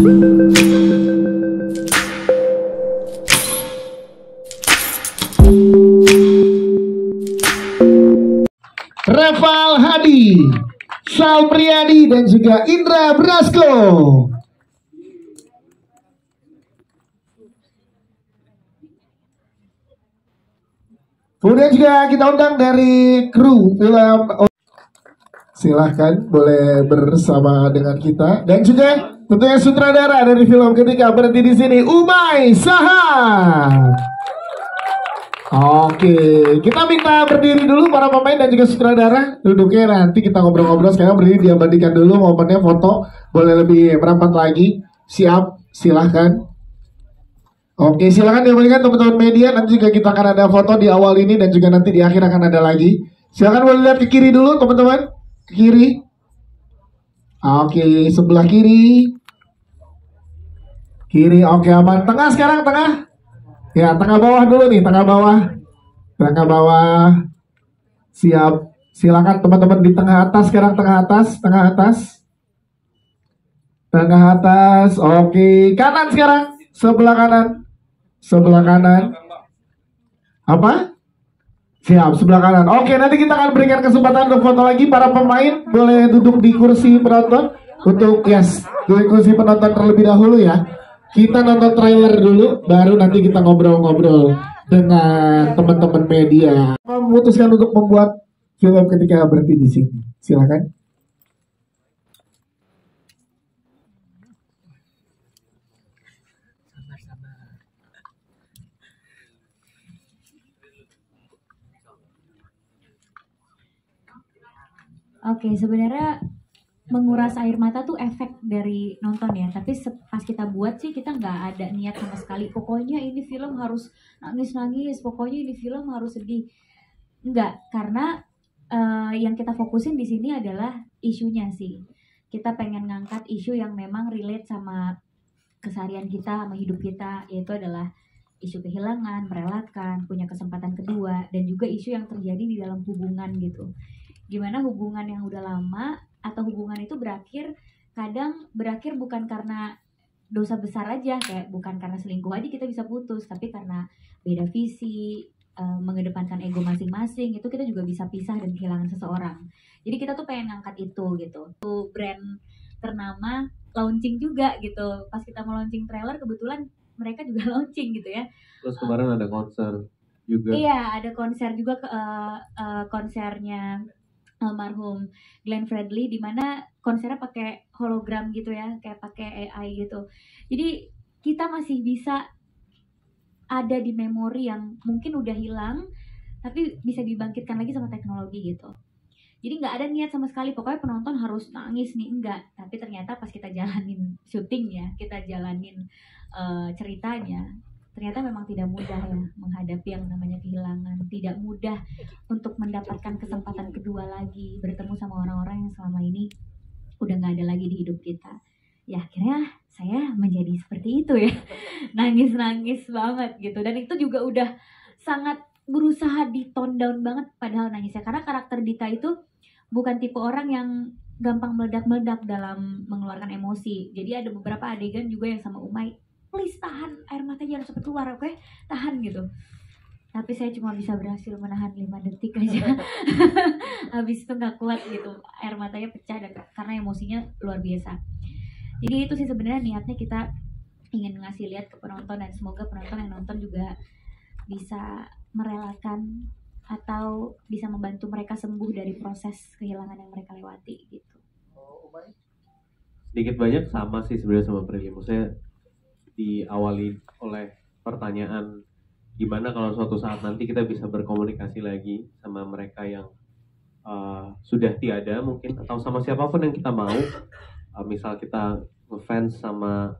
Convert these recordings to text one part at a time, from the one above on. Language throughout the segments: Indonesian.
Reval Hadi, Sal Priadi, dan juga Indra Brasko. Kemudian juga kita undang dari kru film. Silahkan boleh bersama dengan kita, dan juga tentunya sutradara dari film Ketika Berhenti di Sini, Umay Saha. Oke, kita minta berdiri dulu para pemain dan juga sutradara. Duduknya nanti kita ngobrol-ngobrol. Sekarang berdiri, diabadikan dulu momennya, foto boleh lebih merapat lagi. Siap, silahkan. Oke, silahkan diabadikan teman-teman media. Nanti juga kita akan ada foto di awal ini dan juga nanti di akhir akan ada lagi. Silahkan boleh lihat ke kiri dulu teman-teman. Ke kiri. Oke, sebelah kiri. Kiri, oke, aman. Tengah sekarang, tengah. Ya, tengah bawah dulu nih, tengah bawah. Tengah bawah. Siap. Silakan teman-teman di tengah atas sekarang, tengah atas, tengah atas. Tengah atas. Oke, kanan sekarang. Sebelah kanan. Sebelah kanan. Apa? Siap, sebelah kanan. Oke, nanti kita akan berikan kesempatan untuk foto lagi. Para pemain boleh duduk di kursi penonton. Untuk, yes, di kursi penonton terlebih dahulu ya. Kita nonton trailer dulu, baru nanti kita ngobrol-ngobrol dengan teman-teman media. Memutuskan untuk membuat film Ketika Berhenti di Sini. Silakan. Oke, sebenarnya menguras air mata tuh efek dari nonton ya, tapi pas kita buat sih kita nggak ada niat sama sekali pokoknya ini film harus nangis-nangis, pokoknya ini film harus sedih. Enggak, karena yang kita fokusin di sini adalah isunya sih. Kita pengen ngangkat isu yang memang relate sama keseharian kita, sama hidup kita, yaitu adalah isu kehilangan, merelakan, punya kesempatan kedua, dan juga isu yang terjadi di dalam hubungan gitu. Gimana hubungan yang udah lama atau hubungan itu kadang berakhir bukan karena dosa besar aja, kayak bukan karena selingkuh aja kita bisa putus, tapi karena beda visi, mengedepankan ego masing-masing, itu kita juga bisa pisah dan kehilangan seseorang. Jadi kita tuh pengen ngangkat itu gitu. Tuh brand ternama launching juga gitu. Pas kita mau launching trailer kebetulan mereka juga launching gitu ya. Terus kemarin ada konser juga. Iya, ada konser juga, konsernya almarhum Glenn Fredly, di mana konsernya pakai hologram gitu ya, kayak pakai AI gitu. Jadi kita masih bisa ada di memori yang mungkin udah hilang, tapi bisa dibangkitkan lagi sama teknologi gitu. Jadi nggak ada niat sama sekali, pokoknya penonton harus nangis nih, enggak. Tapi ternyata pas kita jalanin syutingnya, kita jalanin ceritanya, ternyata memang tidak mudah ya menghadapi yang namanya kehilangan. Tidak mudah untuk mendapatkan kesempatan kedua lagi, bertemu sama orang-orang yang selama ini udah nggak ada lagi di hidup kita. Ya akhirnya saya menjadi seperti itu ya, nangis-nangis banget gitu. Dan itu juga udah sangat berusaha di tone down banget padahal nangisnya, karena karakter Dita itu bukan tipe orang yang gampang meledak-meledak dalam mengeluarkan emosi. Jadi ada beberapa adegan juga yang sama Umay, please tahan, air matanya jangan sampai keluar, oke? Tahan gitu. Tapi saya cuma bisa berhasil menahan 5 detik aja. Habis itu gak kuat gitu, air matanya pecah dan karena emosinya luar biasa. Jadi itu sih sebenarnya niatnya, kita ingin ngasih lihat ke penonton, dan semoga penonton yang nonton juga bisa merelakan atau bisa membantu mereka sembuh dari proses kehilangan yang mereka lewati gitu. Sedikit banyak sama sih sebenarnya sama Prilly. Maksudnya diawali oleh pertanyaan gimana kalau suatu saat nanti kita bisa berkomunikasi lagi sama mereka yang sudah tiada mungkin, atau sama siapapun yang kita mau. Misal kita ngefans sama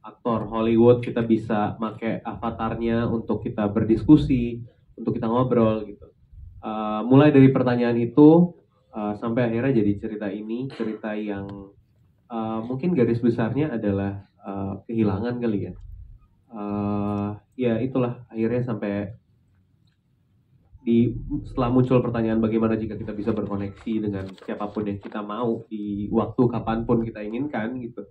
aktor Hollywood, kita bisa pakai avatarnya untuk kita berdiskusi, untuk kita ngobrol gitu. Mulai dari pertanyaan itu sampai akhirnya jadi cerita ini, cerita yang mungkin garis besarnya adalah kehilangan kali ya. Ya itulah akhirnya sampai setelah muncul pertanyaan bagaimana jika kita bisa berkoneksi dengan siapapun yang kita mau di waktu kapanpun kita inginkan gitu.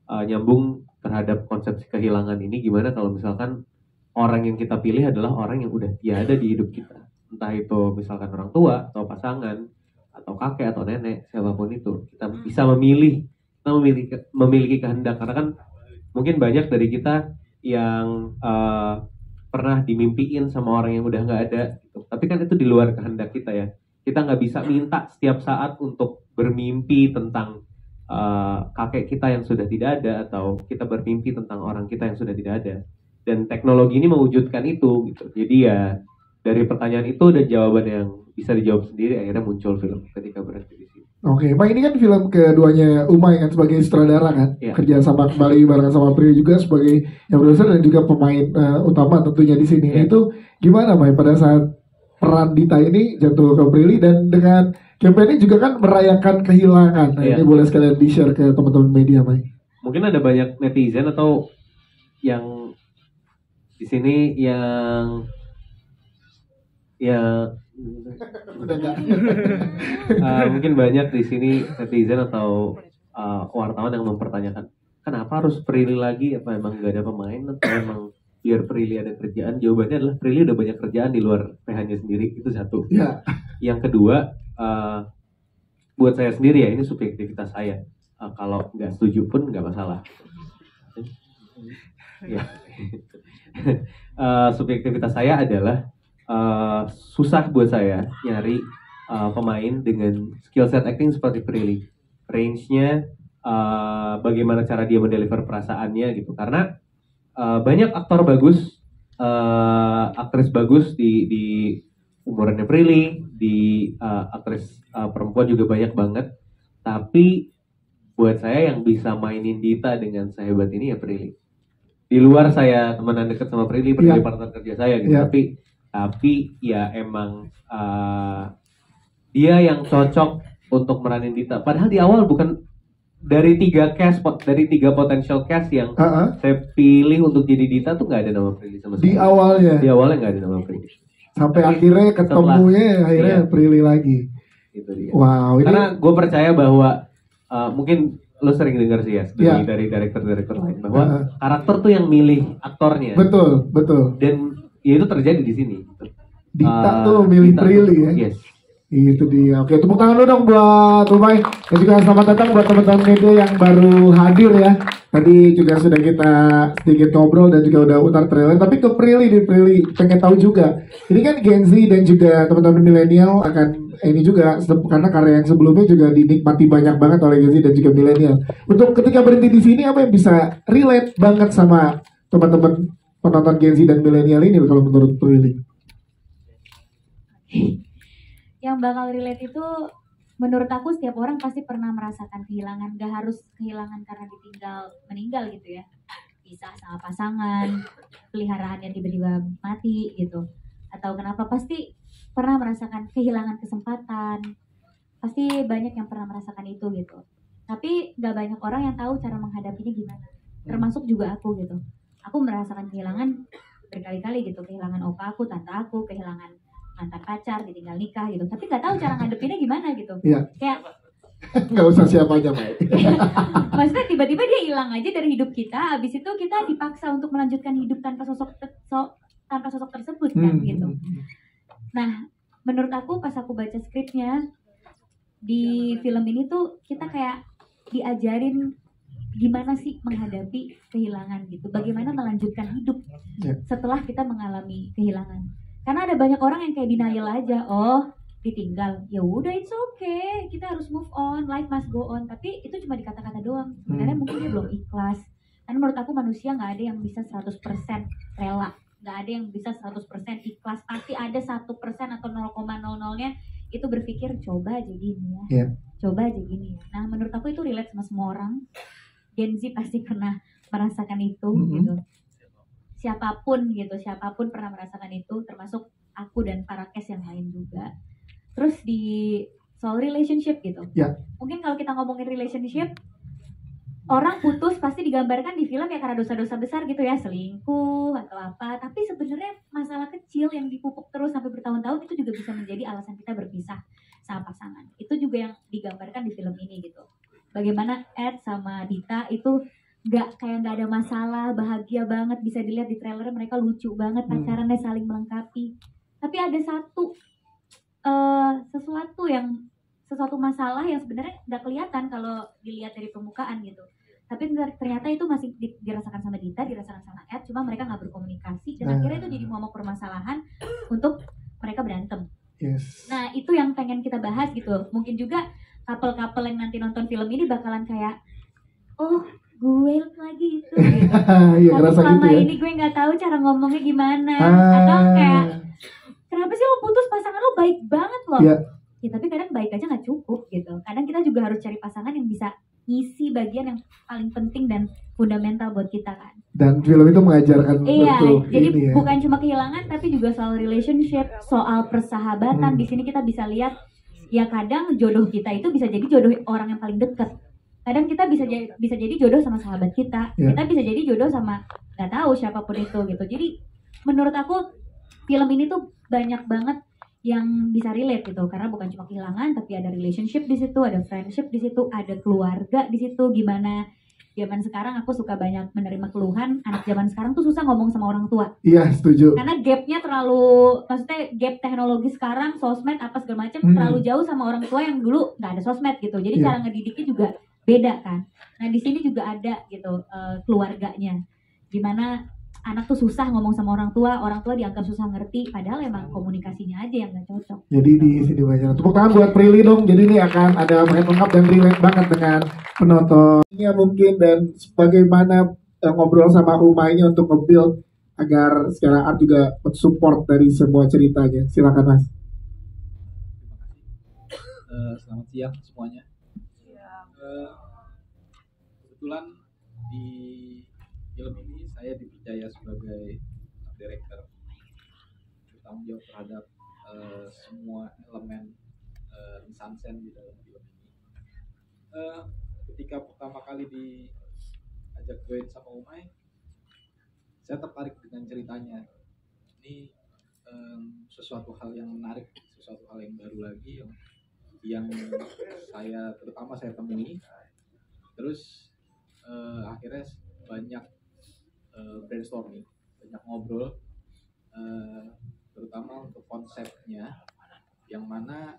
nyambung terhadap konsep kehilangan ini, gimana kalau misalkan orang yang kita pilih adalah orang yang udah tiada di hidup kita, entah itu misalkan orang tua atau pasangan atau kakek atau nenek, siapapun itu, kita bisa memilih, kita memiliki kehendak, karena kan mungkin banyak dari kita yang pernah dimimpiin sama orang yang udah nggak ada gitu. Tapi kan itu di luar kehendak kita ya. Kita nggak bisa minta setiap saat untuk bermimpi tentang kakek kita yang sudah tidak ada, atau kita bermimpi tentang orang kita yang sudah tidak ada. Dan teknologi ini mewujudkan itu gitu. Jadi ya dari pertanyaan itu dan jawaban yang bisa dijawab sendiri, akhirnya muncul film Ketika Berhenti di Sini. Oke, Pak, ini kan film keduanya Umay kan sebagai sutradara kan, Iya. kerja sama kembali barengan sama Prilly juga sebagai yang produser dan juga pemain utama tentunya di sini. Iya. Itu gimana, May, pada saat peran Dita ini jatuh ke Prilly, dan dengan campaign ini juga kan merayakan kehilangan. Nah, Iya. ini boleh sekalian di-share ke teman-teman media, May. Mungkin ada banyak netizen atau yang di sini yang Udah enggak. mungkin banyak di sini netizen atau wartawan yang mempertanyakan, kenapa harus Prilly lagi? Apa emang nggak ada pemain atau emang biar Prilly ada kerjaan? Jawabannya adalah Prilly udah banyak kerjaan di luar PH-nya sendiri, itu satu. Ya. Yang kedua, buat saya sendiri ya, ini subjektivitas saya. Kalau nggak setuju pun nggak masalah. Ya. Subjektivitas saya adalah susah buat saya nyari pemain dengan skill set acting seperti Prilly. Range-nya, bagaimana cara dia mendeliver perasaannya gitu. Karena banyak aktor bagus, aktris bagus di umurannya Prilly, di aktris perempuan juga banyak banget. Tapi buat saya yang bisa mainin Dita dengan sehebat ini ya Prilly. Di luar saya temenan deket sama Prilly Iya. partner kerja saya gitu. Iya. Tapi ya emang dia yang cocok untuk meranin Dita. Padahal di awal bukan dari tiga potential cast yang saya pilih untuk jadi Dita tuh nggak ada nama Prilly sama sekali. Di awalnya. Di awalnya nggak ada nama Prilly. Sampai Tapi akhirnya ketemunya akhirnya iya. Prilly lagi. Gitu dia. Wow, ini Karena gue percaya bahwa mungkin lo sering dengar sih ya Iya. dari director lain bahwa karakter tuh yang milih aktornya. betul. Dan ya itu terjadi di sini. Dita tuh milih Dita Prilly tuh, ya. Yes. Itu dia. Oke, tepuk tangan dulu dong buat Umay. Dan juga selamat datang buat teman-teman media yang baru hadir ya. Tadi juga sudah kita sedikit ngobrol dan juga udah utar trailer. Tapi ke Prilly pengen tahu juga. Ini kan Gen Z dan juga teman-teman milenial akan ini juga karena karya yang sebelumnya juga dinikmati banyak banget oleh Gen Z dan juga milenial. Untuk Ketika Berhenti di Sini, apa yang bisa relate banget sama teman-teman penonton Gen Z dan milenial ini kalau menurut Prilly? Yang bakal relate itu menurut aku setiap orang pasti pernah merasakan kehilangan. Gak harus kehilangan karena meninggal gitu ya. Pisah sama pasangan, peliharaannya tiba-tiba mati gitu. Atau kenapa, pasti pernah merasakan kehilangan kesempatan. Pasti banyak yang pernah merasakan itu gitu. Tapi gak banyak orang yang tahu cara menghadapinya gimana. Termasuk juga aku gitu. Aku merasakan kehilangan berkali-kali gitu. Kehilangan opa aku, tante aku, kehilangan mantan pacar, ditinggal nikah gitu. Tapi nggak tahu cara ngadepinnya gimana gitu. Iya. Kayak Nggak usah siapa aja, Mai. maksudnya tiba-tiba dia hilang aja dari hidup kita. Habis itu kita dipaksa untuk melanjutkan hidup tanpa sosok tersebut kan gitu. Nah, menurut aku pas aku baca skripnya di film ini tuh kita kayak diajarin gimana sih menghadapi kehilangan gitu. Bagaimana melanjutkan hidup setelah kita mengalami kehilangan. Karena ada banyak orang yang kayak denial aja, oh ditinggal, ya udah it's okay, kita harus move on, life must go on. Tapi itu cuma di kata-kata doang. Sebenarnya mungkin dia belum ikhlas. Karena menurut aku manusia nggak ada yang bisa 100% rela, nggak ada yang bisa 100% ikhlas. Pasti ada 1% atau 0,00-nya itu berpikir coba aja gini ya, coba aja gini ya. Nah menurut aku itu relate sama semua orang. Gen Z pasti pernah merasakan itu gitu. Siapapun pernah merasakan itu, termasuk aku dan para cast yang lain juga. Terus di soal relationship gitu. Mungkin kalau kita ngomongin relationship, orang putus pasti digambarkan di film ya karena dosa-dosa besar gitu ya, selingkuh atau apa. Tapi sebenarnya masalah kecil yang dipupuk terus sampai bertahun-tahun itu juga bisa menjadi alasan kita berpisah sama pasangan. Itu juga yang digambarkan di film ini gitu. Bagaimana Ed sama Dita itu nggak ada masalah, bahagia banget, bisa dilihat di trailer mereka lucu banget, pacarannya saling melengkapi. Tapi ada sesuatu masalah yang sebenarnya nggak kelihatan kalau dilihat dari permukaan gitu. Tapi ternyata itu masih dirasakan sama Dita, dirasakan sama Ed, cuma mereka nggak berkomunikasi dan akhirnya itu jadi momok permasalahan untuk mereka berantem. Yes. Nah itu yang pengen kita bahas gitu. Mungkin juga couple-couple yang nanti nonton film ini bakalan kayak, oh gue lagi itu gitu. Iya, Tapi ngerasa selama gitu ya. ini gue nggak tahu cara ngomongnya gimana. Atau kayak, kenapa sih lo putus, pasangan lo baik banget loh. Iya. Ya tapi kadang baik aja nggak cukup gitu. Kadang kita juga harus cari pasangan yang bisa ngisi bagian yang paling penting dan fundamental buat kita kan. Dan film itu mengajarkan Iya, untuk jadi ini ya. bukan cuma kehilangan tapi juga soal relationship, soal persahabatan. Di sini kita bisa lihat ya kadang jodoh kita itu bisa jadi jodoh orang yang paling dekat. Kadang kita bisa jadi jodoh sama sahabat kita. Yeah. Kita bisa jadi jodoh sama nggak tahu siapapun itu gitu. Jadi menurut aku film ini tuh banyak banget yang bisa relate gitu, karena bukan cuma kehilangan tapi ada relationship di situ, ada friendship di situ, ada keluarga di situ. Gimana zaman sekarang aku suka banyak menerima keluhan anak zaman sekarang tuh susah ngomong sama orang tua. Iya, setuju. Karena gapnya terlalu, maksudnya gap teknologi sekarang, sosmed apa segala macam terlalu jauh sama orang tua yang dulu nggak ada sosmed gitu. Jadi cara ngedidiknya juga beda kan. Nah di sini juga ada gitu keluarganya. Gimana anak tuh susah ngomong sama orang tua dianggap susah ngerti, padahal emang komunikasinya aja yang nggak cocok. Jadi di sini banyak. Tepuk tangan buat Prilly dong. Jadi ini akan ada paket lengkap dan relate banget dengan penontonnya mungkin, dan bagaimana ngobrol sama Umay untuk nge-build agar secara art juga support dari semua ceritanya. Silakan Mas. Selamat siang semuanya. Kebetulan di film ini saya dipercaya sebagai director, bertanggung jawab terhadap semua elemen mise-en-scène di dalam film ini. Ketika pertama kali diajak join sama Umay, saya tertarik dengan ceritanya. Ini sesuatu hal yang menarik, sesuatu hal yang baru lagi yang terutama saya temui. Terus akhirnya banyak brainstorming, banyak ngobrol, terutama untuk konsepnya, yang mana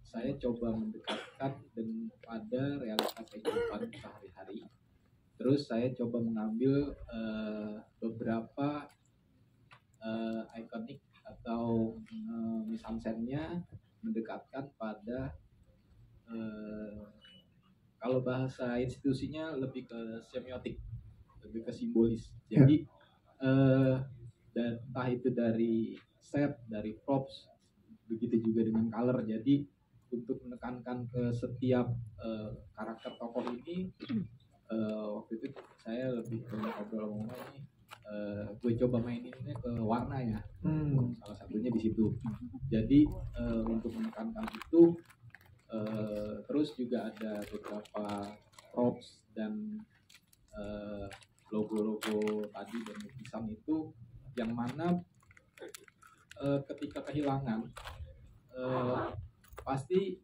saya coba mendekatkan pada realita kehidupan sehari-hari. Terus saya coba mengambil beberapa ikonik atau mise-en-scène-nya, mendekatkan pada kalau bahasa institusinya lebih ke semiotik, lebih ke simbolis. Jadi dan entah itu dari set, dari props, begitu juga dengan color. Jadi untuk menekankan ke setiap karakter tokoh ini, waktu itu saya lebih ngobrol ini, gue coba maininnya ke warna ya, salah satunya di situ. Jadi untuk menekankan itu, terus juga ada beberapa props dan logo-logo tadi dan lukisan itu, yang mana ketika kehilangan pasti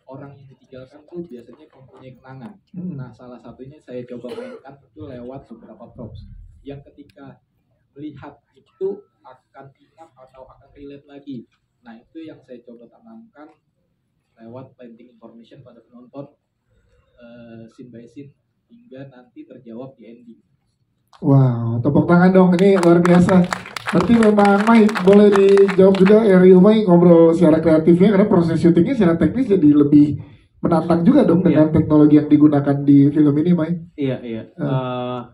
orang yang ditinggalkan tuh biasanya mempunyai kenangan. Nah, salah satunya saya coba mainkan itu lewat beberapa props yang ketika melihat itu akan ingat atau akan relate lagi. Nah, itu yang saya coba tanamkan lewat planting information pada penonton, scene by scene, hingga nanti terjawab di ending. Wow, tepuk tangan dong, ini luar biasa. Berarti memang Mai boleh dijawab juga dari Umay ngobrol secara kreatifnya, karena proses syutingnya secara teknis jadi lebih menantang juga dong dengan teknologi yang digunakan di film ini, Mai. Iya.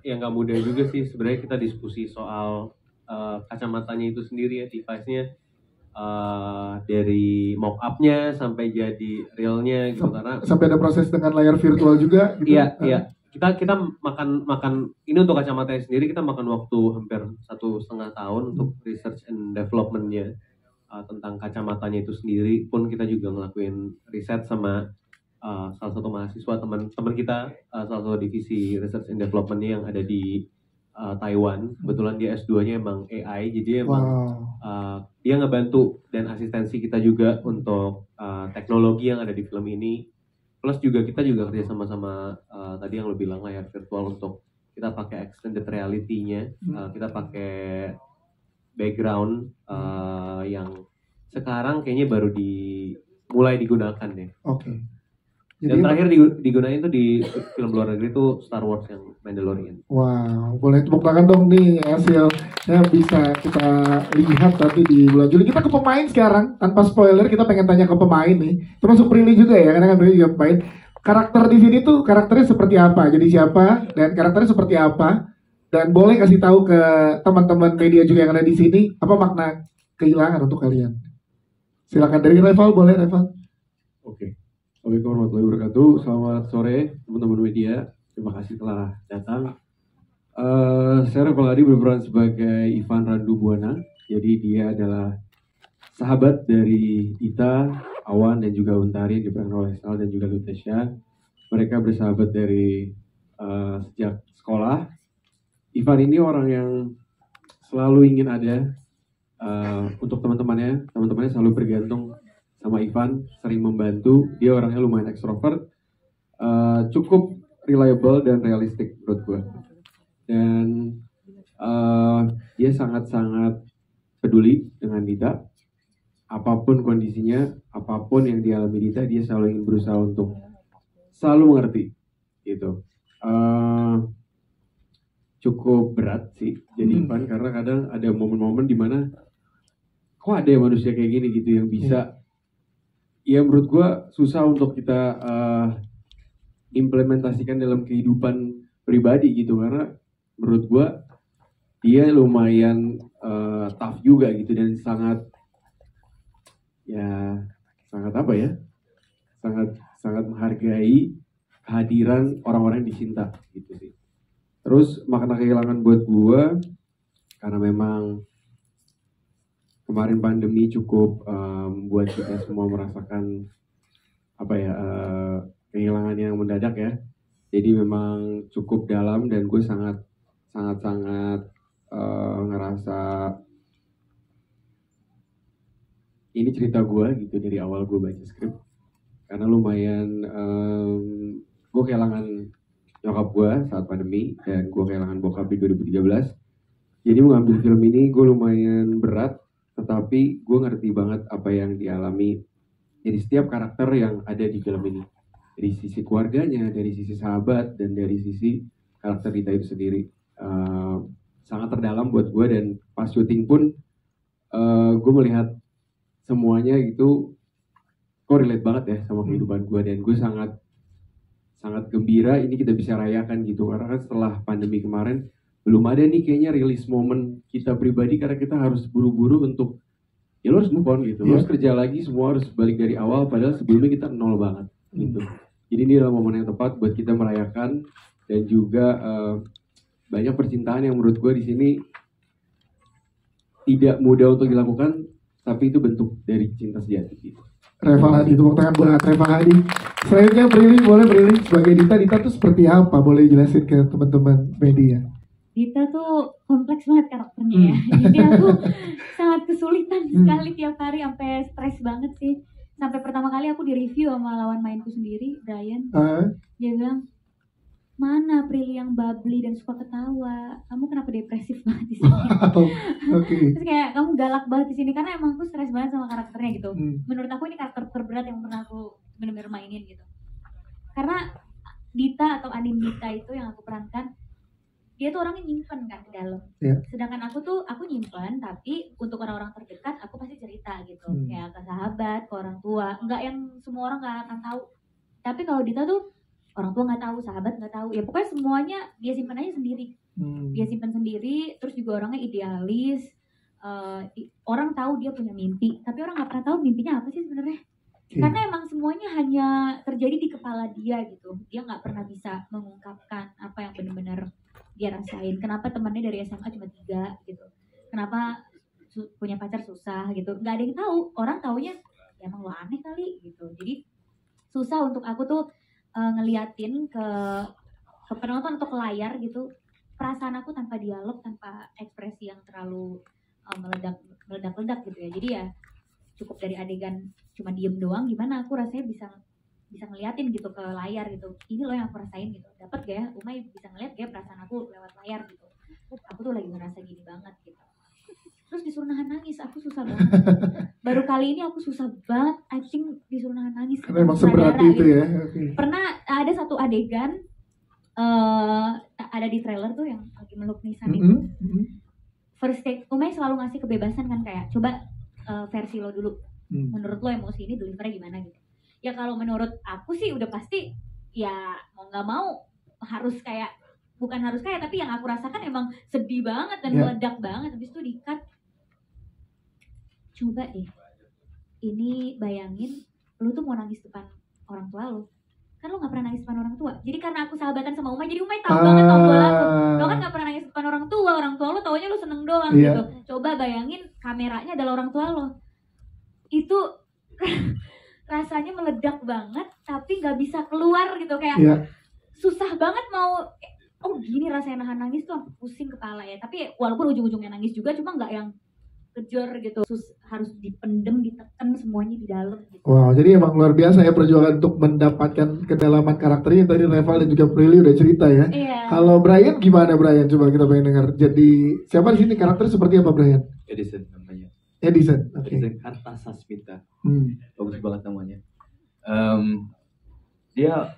Yang nggak mudah juga sih sebenarnya. Kita diskusi soal kacamatanya itu sendiri ya, device-nya, dari mock up-nya sampai jadi realnya gitu, karena sampai ada proses dengan layar virtual juga gitu. Iya. Kita makan ini untuk kacamatanya sendiri, kita makan waktu hampir 1,5 tahun untuk research and development-nya tentang kacamatanya itu sendiri. Pun kita juga ngelakuin riset sama salah satu mahasiswa teman kita, salah satu divisi research and development-nya yang ada di Taiwan. Kebetulan dia S2-nya emang AI, jadi emang dia ngebantu dan asistensi kita juga untuk teknologi yang ada di film ini. Plus juga kita juga kerja sama tadi yang lo bilang layar virtual, untuk kita pakai extended reality-nya, kita pakai background yang sekarang kayaknya baru mulai digunakan deh. Oke. Dan Jadi terakhir digunain tuh di film luar negeri tuh Star Wars yang Mandalorian. wow, boleh tepuk tangan dong nih hasilnya bisa kita lihat nanti di bulan Juli. Kita ke pemain sekarang, tanpa spoiler kita pengen tanya ke pemain nih. Termasuk Prilly juga ya, karena kan Prilly juga pemain. Karakter di sini tuh karakternya seperti apa? Jadi siapa dan karakternya seperti apa? Dan boleh kasih tahu ke teman-teman media juga yang ada di sini apa makna kehilangan untuk kalian. Silakan dari Reval, boleh Reval? Oke. Assalamualaikum warahmatullahi wabarakatuh. Selamat sore teman-teman media. Terima kasih telah datang. Saya Reval Hadi berperan sebagai Ivan Randu Buana. Jadi dia adalah sahabat dari Dita, Awan, dan juga Untari yang diperankan oleh Sal dan juga Lutesya. Mereka bersahabat dari sejak sekolah. Ivan ini orang yang selalu ingin ada untuk teman-temannya. Teman-temannya selalu bergantung sama Ivan, sering membantu. Dia orangnya lumayan ekstrovert, cukup reliable dan realistik menurut gue. Dan dia sangat-sangat peduli dengan Dita. Apapun kondisinya, apapun yang dialami Dita, dia selalu ingin berusaha untuk selalu mengerti. Gitu. Cukup berat sih jadi Ivan, karena kadang ada momen-momen di mana kok ada manusia kayak gini gitu yang bisa. Ya menurut gue susah untuk kita implementasikan dalam kehidupan pribadi gitu, karena menurut gue dia lumayan tough juga gitu dan sangat apa ya, sangat menghargai kehadiran orang-orang yang dicinta gitu sih. Terus makna kehilangan buat gue karena memang kemarin pandemi cukup membuat kita semua merasakan kehilangan yang mendadak ya. Jadi memang cukup dalam dan gue sangat ngerasa ini cerita gue gitu dari awal gue baca skrip, karena lumayan gue kehilangan nyokap gue saat pandemi dan gue kehilangan bokap di 2013. Jadi mengambil film ini gue lumayan berat. Tetapi gue ngerti banget apa yang dialami dari setiap karakter yang ada di film ini. Dari sisi keluarganya, dari sisi sahabat, dan dari sisi karakter Dita itu sendiri. Sangat terdalam buat gue, dan pas syuting pun gue melihat semuanya gitu, kok relate banget ya sama kehidupan gue. Dan gue sangat gembira ini kita bisa rayakan gitu. Karena kan setelah pandemi kemarin, belum ada nih kayaknya rilis momen kita pribadi, karena kita harus buru-buru untuk ya lo harus move on gitu, lo harus kerja lagi, semua harus balik dari awal, padahal sebelumnya kita nol banget gitu. Jadi ini adalah momen yang tepat buat kita merayakan, dan juga banyak percintaan yang menurut gue di sini tidak mudah untuk dilakukan, tapi itu bentuk dari cinta sejati gitu. Reval Hadi, tepuk tangan buat Reval Hadi. Selanjutnya Prilly, boleh Prilly sebagai Dita tuh seperti apa? Boleh jelasin ke teman-teman media? Dita tuh kompleks banget karakternya ya. Jadi aku sangat kesulitan sekali tiap hari, sampai stres banget sih. Sampai pertama kali aku di-review sama lawan mainku sendiri, Brian. Dia bilang, mana Prilly yang bubbly dan suka ketawa? Kamu kenapa depresif banget di sini? Terus kayak kamu galak banget di sini, karena emang aku stres banget sama karakternya gitu. Menurut aku ini karakter terberat yang pernah aku benar-benar mainin gitu. Karena Dita atau anime Dita itu yang aku perankan, dia tuh orangnya nyimpen kan di dalam. Sedangkan aku nyimpen, tapi untuk orang-orang terdekat aku pasti cerita gitu. Kayak ke sahabat, ke orang tua. Enggak yang semua orang gak akan tahu. Tapi kalau Dita tuh orang tua gak tahu, sahabat gak tahu. Ya pokoknya semuanya dia simpen aja sendiri. Dia simpen sendiri, terus juga orangnya idealis. Orang tahu dia punya mimpi, tapi orang gak pernah tahu mimpinya apa sih sebenarnya. Karena emang semuanya hanya terjadi di kepala dia gitu. Dia gak pernah bisa mengungkapkan apa yang benar-benar dia rasain. Kenapa temannya dari SMA cuma 3 gitu, kenapa punya pacar susah gitu, nggak ada yang tahu. Orang taunya ya emang lo aneh kali gitu. Jadi susah untuk aku tuh ngeliatin ke penonton atau ke layar gitu perasaan aku tanpa dialog, tanpa ekspresi yang terlalu meledak gitu ya. Jadi ya cukup dari adegan cuma diem doang, gimana aku rasanya bisa bisa ngeliatin gitu ke layar gitu, ini loh yang aku rasain gitu, dapat gak ya Umay bisa ngeliat gak perasaan aku lewat layar gitu, aku tuh lagi ngerasa gini banget gitu. Terus disuruh nahan nangis, aku susah banget. Baru kali ini aku susah banget acting disuruh nahan nangis. Karena emang seberat itu gitu. ya. Pernah ada satu adegan ada di trailer tuh yang lagi meluk Nisan itu. First take, Umay selalu ngasih kebebasan kan kayak coba versi lo dulu. Menurut lo emosi ini delivernya gimana gitu. Ya kalau menurut aku sih udah pasti ya mau nggak mau harus kayak, bukan harus kayak, tapi yang aku rasakan emang sedih banget dan meledak banget. Habis itu di-cut. Coba deh, ini bayangin, lu tuh mau nangis depan orang tua lu. Kan lu gak pernah nangis depan orang tua. Jadi karena aku sahabatan sama Umay, jadi Umay tahu banget tombol aku. Lo kan gak pernah nangis depan orang tua lu taunya lu seneng doang gitu. Coba bayangin kameranya adalah orang tua lo. Itu rasanya meledak banget, tapi gak bisa keluar gitu. Kayak susah banget mau, oh gini rasanya nahan nangis tuh, pusing kepala ya. Tapi walaupun ujung-ujungnya nangis juga, cuma gak yang kejar gitu, harus dipendem, ditekan semuanya di dalam gitu. Wow, jadi emang luar biasa ya perjuangan untuk mendapatkan kedalaman karakternya. Tadi Reval dan juga Prilly udah cerita ya. Kalau Brian gimana Brian? Coba kita pengen dengar. Jadi siapa di sini karakter seperti apa Brian? Edison namanya. Edison, oke. Edison Kartasasmita. Bagus banget namanya. Dia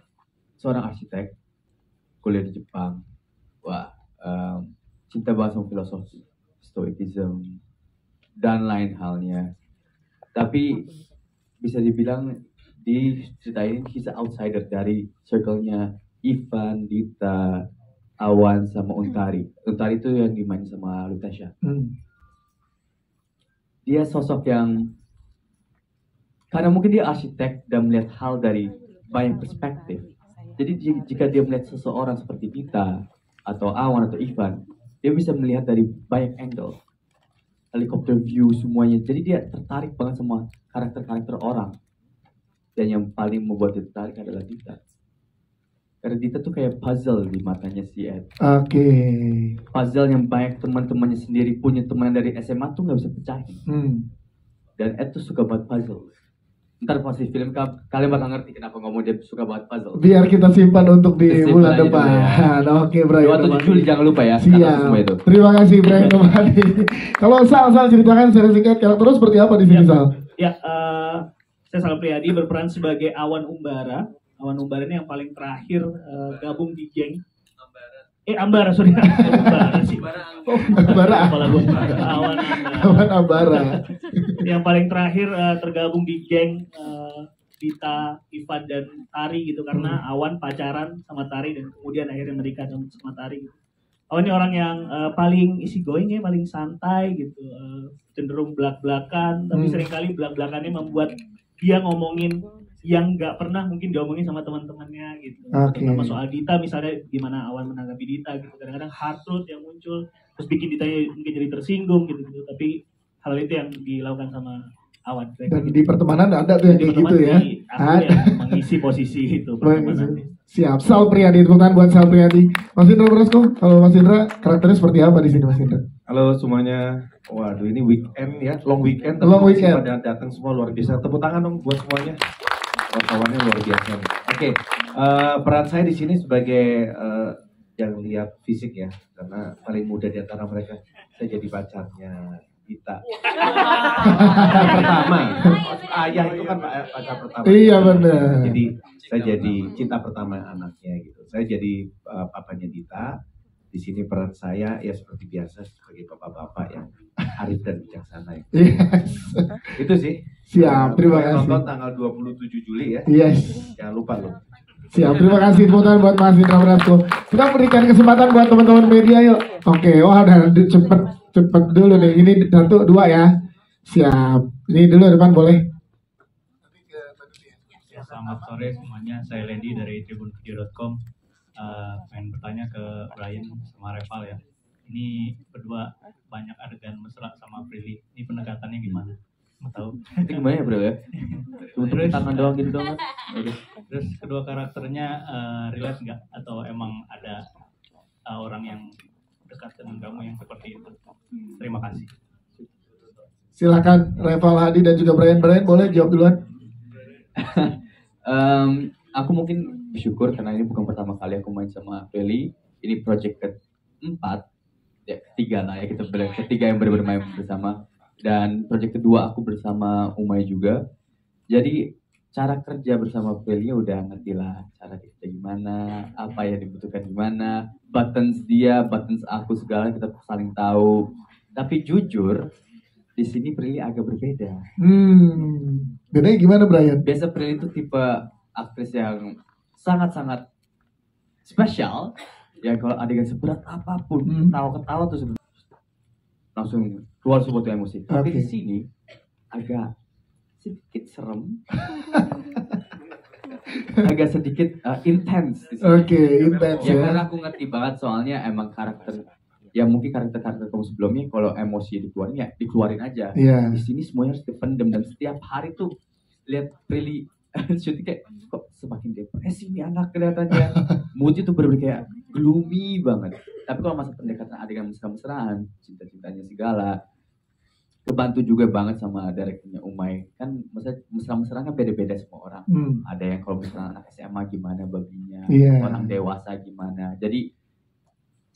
seorang arsitek, kuliah di Jepang. Wah, cinta banget sama filosofi, stoicism, dan lain halnya. Tapi bisa dibilang di cerita ini he's an outsider dari circle-nya Ivan, Dita, Awan, sama Untari. Untari itu yang dimainin sama Lutasha. Dia sosok yang, karena mungkin dia arsitek dan melihat hal dari banyak perspektif. Jadi jika dia melihat seseorang seperti Dita, atau Awan, atau Ivan, dia bisa melihat dari banyak angle. Helikopter view semuanya, jadi dia tertarik banget sama karakter-karakter orang. Dan yang paling membuat dia tertarik adalah Dita, karena Dita tuh kayak puzzle di matanya si Ed. Puzzle yang banyak teman-temannya sendiri punya, teman dari SMA tuh nggak bisa pecahin. Dan Ed tuh suka banget puzzle. Ntar pas di film kalian bakal ngerti kenapa ngomong dia suka banget puzzle. Biar kita simpan untuk di bulan depan. Oke, Brian. 27 Juli jangan lupa ya. Siap. Terima kasih Brian kembali. Kalau Sal ceritakan secara singkat karakter lu seperti apa di sini Sal? Ya, saya Sal Priadi berperan sebagai Awan Umbara. Awan Umbara ini yang paling terakhir gabung di geng. Ambara, sorry. Umbara sih. Ambara. Awan Ambara. Yang paling terakhir tergabung di geng Dita, Ivan, dan Tari gitu. Karena Awan pacaran sama Tari dan kemudian akhirnya menikah sama Tari gitu. Awan ini orang yang paling easy going ya, paling santai gitu. Cenderung belak-belakan, tapi seringkali belak-belakannya membuat dia ngomongin yang nggak pernah mungkin diomongin sama teman-temannya gitu. Terutama soal Dita misalnya, gimana Awan menanggapi Dita gitu. Kadang-kadang hard truth yang muncul, terus bikin Dita mungkin jadi tersinggung gitu. Tapi hal itu yang dilakukan sama Awan. Dan di pertemanan ada tuh yang kayak gitu ya. Aku yang mengisi posisi itu pertemanan. Siap, Sal Priadi, tepuk tangan buat Sal Priadi. Mas Indra Brasco, kalau Mas Indra karakternya seperti apa di sini Mas Indra? Halo semuanya. Waduh, ini weekend ya, long weekend. Long weekend. Pada datang semua luar biasa. Tepuk tangan dong buat semuanya. Wartawannya luar biasa. Oke, peran saya di sini sebagai yang lihat fisik ya, karena paling muda di antara mereka. Saya jadi pacarnya Dita. Pertama, ayah itu kan pacar pertama. Iya benar. Jadi saya jadi cinta pertama anaknya gitu. Saya jadi papanya Dita. Di sini peran saya ya seperti biasa sebagai bapak-bapak yang arif dan bijaksana. Itu sih. Siap, terima kasih. Nonton tanggal 27 Juli ya. Jangan lupa loh. Siap, terima kasih teman-teman buat Mas Indra Brasco. Kita berikan kesempatan buat teman-teman media yuk. Oke, wah udah cepet dulu nih. Ini 1, 2 ya. Siap. Ini dulu depan boleh. Selamat sore semuanya. Saya Lendi dari tribunvideo.com. Pengen bertanya ke Brian sama Reval ya. Ini berdua banyak adegan mesra sama Prilly. Ini pendekatannya gimana? Mau tahu? Itu gimana ya bro ya? Cuma tangan doang gitu doang. Terus kedua karakternya relate nggak? Atau emang ada orang yang dekat dengan kamu yang seperti itu? Terima kasih. Silakan Reval Hadi dan juga Brian boleh jawab duluan. Aku mungkin bersyukur karena ini bukan pertama kali aku main sama Feli. Ini project keempat, ya ketiga lah ya kita bilang ketiga yang benar-benar main bersama. Dan project kedua aku bersama Umay juga. Jadi cara kerja bersama Feli udah ngerti lah cara kita gimana, apa yang dibutuhkan gimana, buttons dia, buttons aku segala kita saling tahu. Tapi jujur di sini Prilly agak berbeda. Bedanya gimana Brian? Biasa Prilly itu tipe aktris yang sangat-sangat spesial. Ya kalau adegan seberat apapun, ketawa-ketawa terus langsung keluar sebuah emosi. Tapi di sini agak sedikit serem, agak sedikit intens. Intens ya. ya. Karena aku ngerti banget soalnya emang karakter, ya mungkin karakter kamu sebelumnya kalau emosi dikeluarin ya dikeluarin aja. Di sini semuanya harus dipendam dan setiap hari tuh lihat Prilly syuting kayak kok semakin depresi nih anak kelihatannya. Moodnya tuh bener-bener kayak gloomy banget. Tapi kalau masa pendekatan adegan mesra-mesraan, cinta-cintanya segala, kebantu juga banget sama direkturnya Umay. Kan mesra-mesraan kan beda-beda semua orang. Ada yang kalau misalnya anak SMA gimana babinya, orang dewasa gimana. Jadi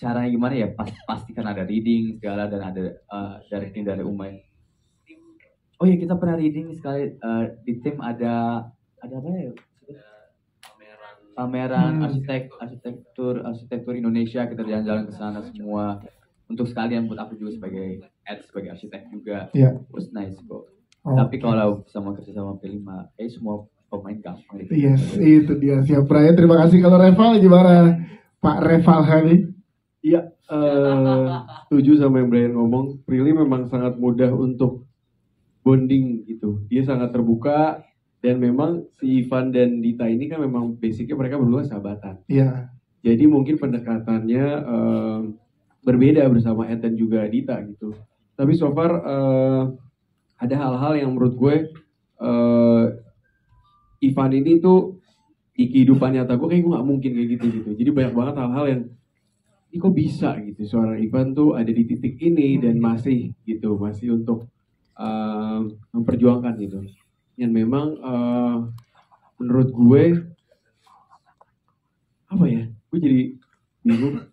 caranya gimana ya pasti kan ada reading segala dan ada directing dari Umay. Oh ya kita pernah reading sekali di tim ada apa ya? Pameran arsitektur Indonesia, kita jalan-jalan ke sana semua untuk sekalian buat aku juga sebagai arsitek juga. Terus nice kok. Tapi kalau sama kerja sama Prilly mah semua pemain gampang gitu. Itu dia. Siap Brian, terima kasih. Kalau Reval gimana Pak Reval Hani? Iya, setuju sama yang Brian ngomong. Prilly memang sangat mudah untuk bonding gitu. Dia sangat terbuka. Dan memang si Ivan dan Dita ini kan memang basicnya mereka berdua sahabatan. Jadi mungkin pendekatannya berbeda bersama Ed dan juga Dita gitu. Tapi so far ada hal-hal yang menurut gue Ivan ini tuh di kehidupan nyata gue kayak gue gak mungkin kayak gitu. Jadi banyak banget hal-hal yang ini kok bisa gitu. Seorang Ivan tuh ada di titik ini dan masih untuk memperjuangkan gitu. Yang memang menurut gue apa ya? Gue jadi bingung.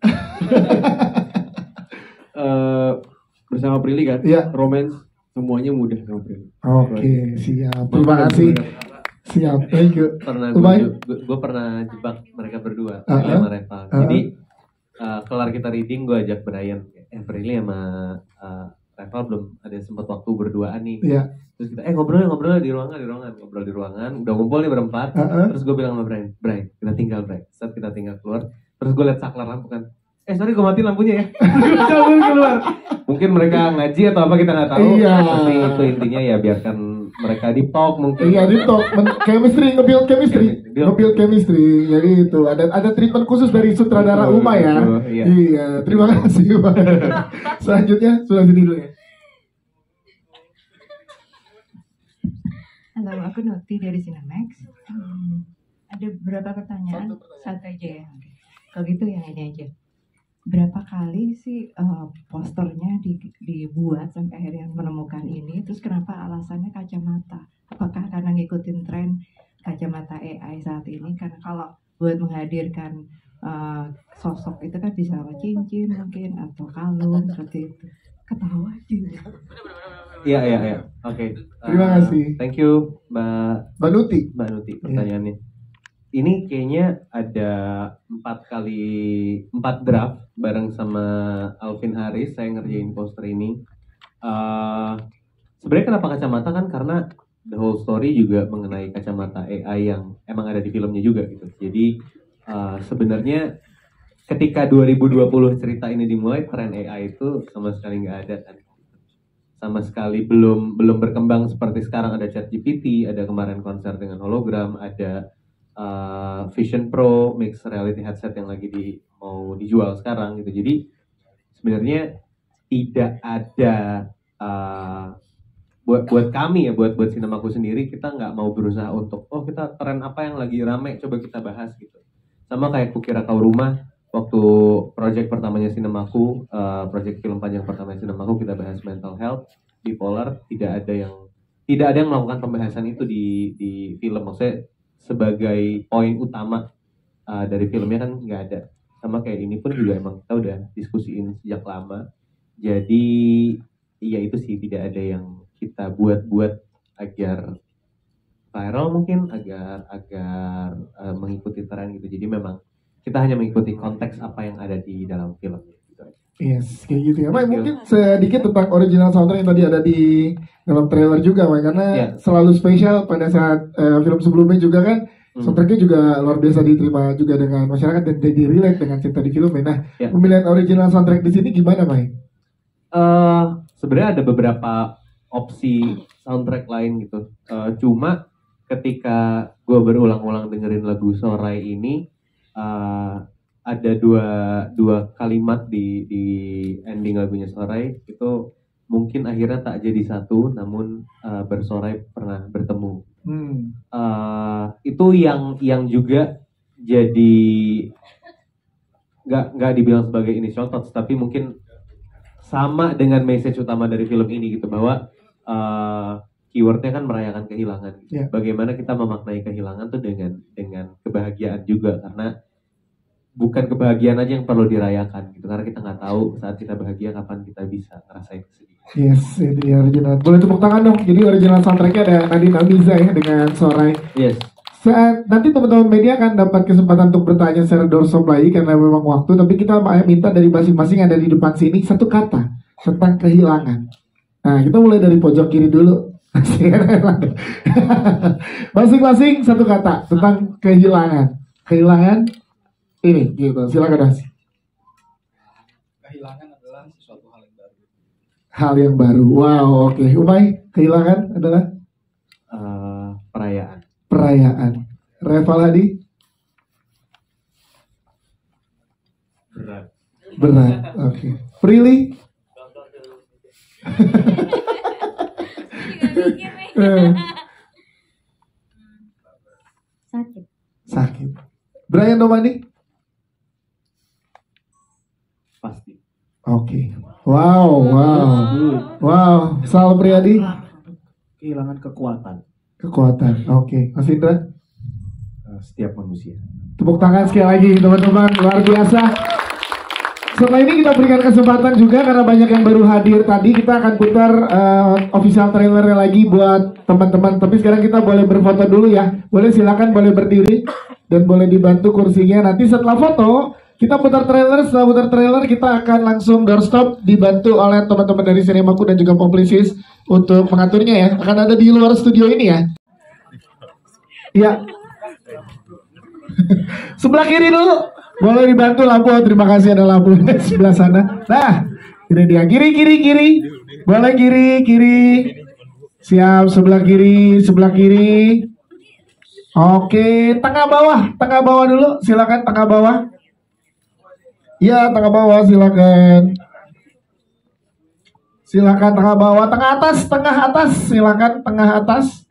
Bersama Prilly kan, romance semuanya mudah sama Prilly. Oke, siap. Terima kasih. Siap, thank you. Gue pernah jebak mereka berdua sama Reva. Jadi kelar kita reading, gue ajak Brian, Prilly sama Reva belum ada sempat waktu berduaan nih. Terus kita ngobrol di ruangan, udah ngumpul nih berempat. Terus gue bilang sama Brian, kita tinggal Saat kita tinggal keluar, terus gue liat saklar lampu kan. Sorry gue matiin lampunya ya. Cabut keluar. Mungkin mereka ngaji atau apa kita nggak tahu. Tapi itu intinya ya biarkan mereka deep talk mungkin. Deep talk, nge-build chemistry. Jadi itu ada treatment khusus dari sutradara Umay ya. Iya, terima kasih Pak. Selanjutnya sudah sini dulu ya. Halo, aku Noti dari Cinemax. Ada beberapa pertanyaan, satu aja ya. Kalau gitu yang ini aja. Berapa kali sih posternya dibuat sampai akhirnya menemukan ini? Terus kenapa alasannya kacamata? Apakah karena ngikutin tren kacamata AI saat ini? Karena kalau buat menghadirkan sosok itu kan bisa cincin mungkin atau kalung seperti itu. Ketawa aja. Iya. Oke. Terima kasih. Thank you Mbak Nuti pertanyaannya. Ini kayaknya ada 4 draft bareng sama Alvin Haris. Saya ngerjain poster ini. Sebenarnya kenapa kacamata kan karena the whole story juga mengenai kacamata AI yang emang ada di filmnya juga gitu. Jadi sebenarnya ketika 2020 cerita ini dimulai, tren AI itu sama sekali nggak ada kan. Sama sekali belum berkembang seperti sekarang. Ada ChatGPT, ada kemarin konser dengan hologram, ada Vision Pro mixed reality headset yang lagi mau dijual sekarang gitu. Jadi sebenarnya tidak ada buat kami ya, buat sinemaku sendiri, kita nggak mau berusaha untuk kita tren apa yang lagi rame coba kita bahas gitu. Sama kayak Kukira Kau Rumah, waktu project pertamanya sinemaku, project film panjang pertamanya sinemaku, kita bahas mental health, bipolar, tidak ada yang melakukan pembahasan itu di film. Maksudnya sebagai poin utama dari filmnya kan nggak ada. Sama kayak ini pun juga emang kita udah diskusiin sejak lama. Jadi ya itu sih, tidak ada yang kita buat-buat agar viral mungkin, agar mengikuti tren gitu. Jadi memang kita hanya mengikuti konteks apa yang ada di dalam film gitu. Yes, kayak gitu ya. Mai, mungkin sedikit tentang original soundtrack yang tadi ada di dalam trailer juga, Mai, karena selalu spesial pada saat film sebelumnya juga kan. Soundtracknya juga luar biasa diterima juga dengan masyarakat dan jadi relate dengan cerita di filmnya. Nah, pemilihan original soundtrack di sini gimana, Mai? Sebenarnya ada beberapa opsi soundtrack lain gitu. Cuma ketika gue berulang-ulang dengerin lagu Sorai ini, ada dua kalimat di ending lagunya Sorai itu mungkin akhirnya tak jadi satu, namun bersorai pernah bertemu. Itu yang juga jadi nggak dibilang sebagai initial thoughts, tapi mungkin sama dengan message utama dari film ini gitu, bahwa keywordnya kan merayakan kehilangan. Bagaimana kita memaknai kehilangan tuh dengan kebahagiaan juga, karena bukan kebahagiaan aja yang perlu dirayakan gitu, karena kita nggak tahu saat kita bahagia kapan kita bisa ngerasain kesedihan. Yes, ini original. Boleh tepuk tangan dong. Jadi original soundtracknya ada Nadine Amiza ya dengan Sorai. Yes. Nanti teman-teman media akan dapat kesempatan untuk bertanya secara doorstop lagi karena memang waktu. Tapi kita minta dari masing-masing yang ada di depan sini satu kata tentang kehilangan. Nah, kita mulai dari pojok kiri dulu. Masing-masing satu kata tentang kehilangan. Kehilangan ini gitu. Silakan Mas. Kehilangan adalah sesuatu hal yang baru. Hal yang baru. Wow, oke. Umay, kehilangan adalah perayaan. Perayaan. Reval Hadi? Berat. Berat. Oke. Prilly? Sakit. Sakit. Brian Domani? Pasti. Oke. Wow. Sal Priadi? Kehilangan kekuatan. Kekuatan. Oke. Mas Indra? Setiap manusia. Tepuk tangan sekali lagi teman-teman, luar biasa. Setelah ini kita berikan kesempatan juga karena banyak yang baru hadir tadi, kita akan putar official trailernya lagi buat teman-teman. Tapi sekarang kita boleh berfoto dulu ya. Boleh, silakan, boleh berdiri dan boleh dibantu kursinya. Nanti setelah foto kita putar trailer. Setelah putar trailer kita akan langsung doorstop dibantu oleh teman-teman dari Cinemaku dan juga Publicis untuk mengaturnya ya. Akan ada di luar studio ini ya. Iya. Sebelah kiri dulu. Boleh dibantu lampu, terima kasih ada lampu di sebelah sana. Nah, ini dia, kiri. Boleh kiri. Siap, sebelah kiri. Oke, tengah bawah dulu, silakan tengah bawah. Ya, tengah bawah silakan. Silakan tengah bawah, tengah atas, silakan tengah atas.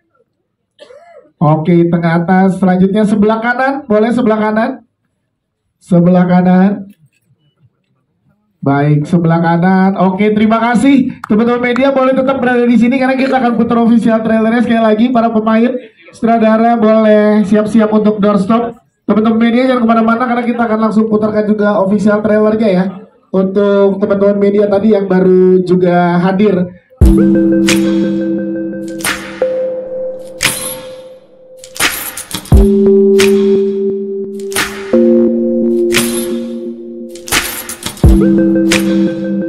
Oke, tengah atas. Selanjutnya sebelah kanan, boleh sebelah kanan. Baik, sebelah kanan. Oke, terima kasih. Teman-teman media boleh tetap berada di sini karena kita akan putar official trailernya sekali lagi. Para pemain, sutradara boleh siap-siap untuk doorstop. Teman-teman media jangan kemana-mana karena kita akan langsung putarkan juga official trailernya ya. Untuk teman-teman media tadi yang baru juga hadir. Thank you.